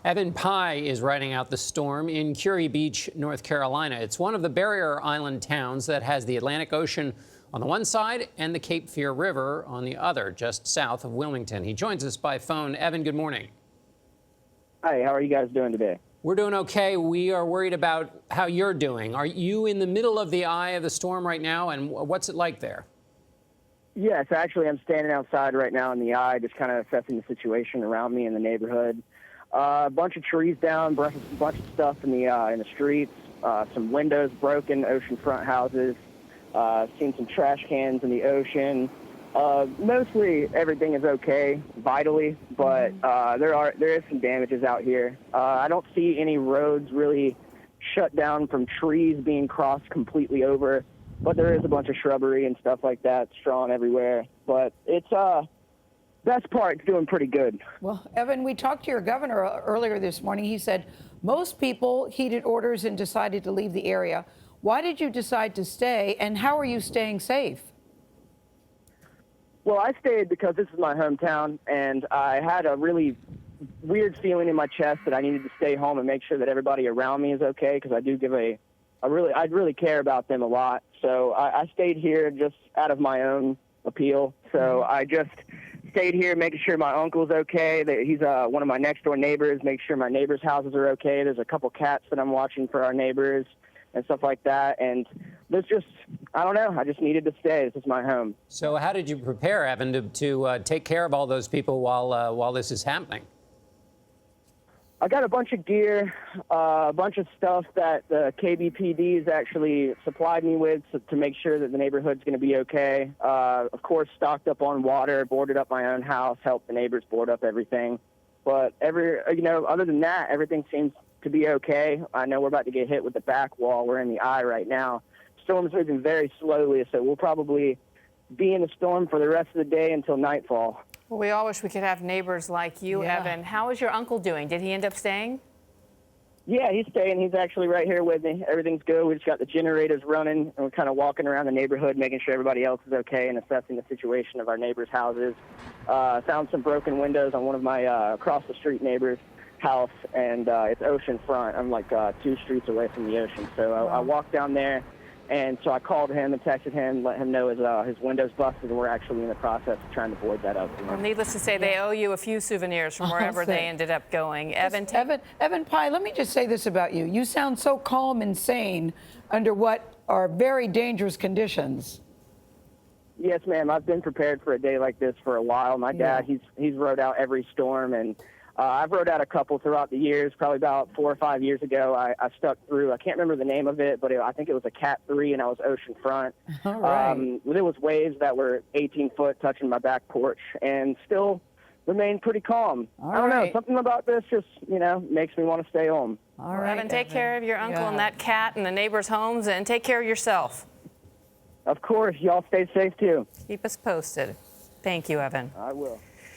Evan Pye is riding out the storm in Kure Beach, North Carolina. It's one of the barrier island towns that has the Atlantic Ocean on the one side and the Cape Fear River on the other, just south of Wilmington. He joins us by phone. Evan, good morning. Hi, how are you guys doing today? We're doing okay. We are worried about how you're doing. Are you in the middle of the eye of the storm right now, and what's it like there? Yes, actually, I'm standing outside right now in the eye, just kind of assessing the situation around me in the neighborhood. A bunch of trees down, bunch of stuff in the streets, some windows broken, oceanfront houses, seen some trash cans in the ocean. Mostly everything is okay vitally, but there is some damages out here. I don't see any roads really shut down from trees being crossed completely over, but there is a bunch of shrubbery and stuff like that strewn everywhere. But it's best part's doing pretty good. Well, Evan, we talked to your governor earlier this morning. He said most people heeded orders and decided to leave the area. Why did you decide to stay, and how are you staying safe? Well, I stayed because this is my hometown, and I had a really weird feeling in my chest that I needed to stay home and make sure that everybody around me is okay, because I do give I really care about them a lot. So I stayed here just out of my own appeal. So I just stayed here making sure my uncle's okay. He's one of my next door neighbors, make sure my neighbors' houses are okay. There's a couple cats that I'm watching for our neighbors and stuff like that. And there's just, I don't know, I just needed to stay. This is my home. So how did you prepare, Evan, to take care of all those people while this is happening? I got a bunch of gear, a bunch of stuff that the KBPD's actually supplied me with to make sure that the neighborhood's going to be okay. Of course, stocked up on water, boarded up my own house, helped the neighbors board up everything. But other than that, everything seems to be okay. I know we're about to get hit with the back wall. We're in the eye right now. Storm's moving very slowly, so we'll probably be in the storm for the rest of the day until nightfall. Well, we all wish we could have neighbors like you, Yeah. Evan. How is your uncle doing? Did he end up staying? Yeah, he's staying. He's actually right here with me. Everything's good. We just got the generators running, and we're kind of walking around the neighborhood, making sure everybody else is okay and assessing the situation of our neighbors' houses. Found some broken windows on one of my across-the-street neighbors' house, and it's ocean front. I'm like 2 streets away from the ocean. So I walked down there. And so I called him and texted him, let him know his window's busted, and we're actually in the process of trying to board that up. Well, needless to say, they owe you a few souvenirs from wherever they ended up going. Evan Pye, let me just say this about you. You sound so calm and sane under what are very dangerous conditions. Yes, ma'am. I've been prepared for a day like this for a while. My dad, he's rode out every storm, and I've rode out a couple throughout the years. Probably about 4 or 5 years ago, I stuck through. I can't remember the name of it, but I think it was a Cat 3, and I was ocean front. All right. There was waves that were 18 foot touching my back porch, and still remained pretty calm. I don't know. Something about this just, makes me want to stay home. All right, Evan, take care of your uncle and that cat and the neighbors' homes, and take care of yourself. Of course. Y'all stay safe, too. Keep us posted. Thank you, Evan. I will.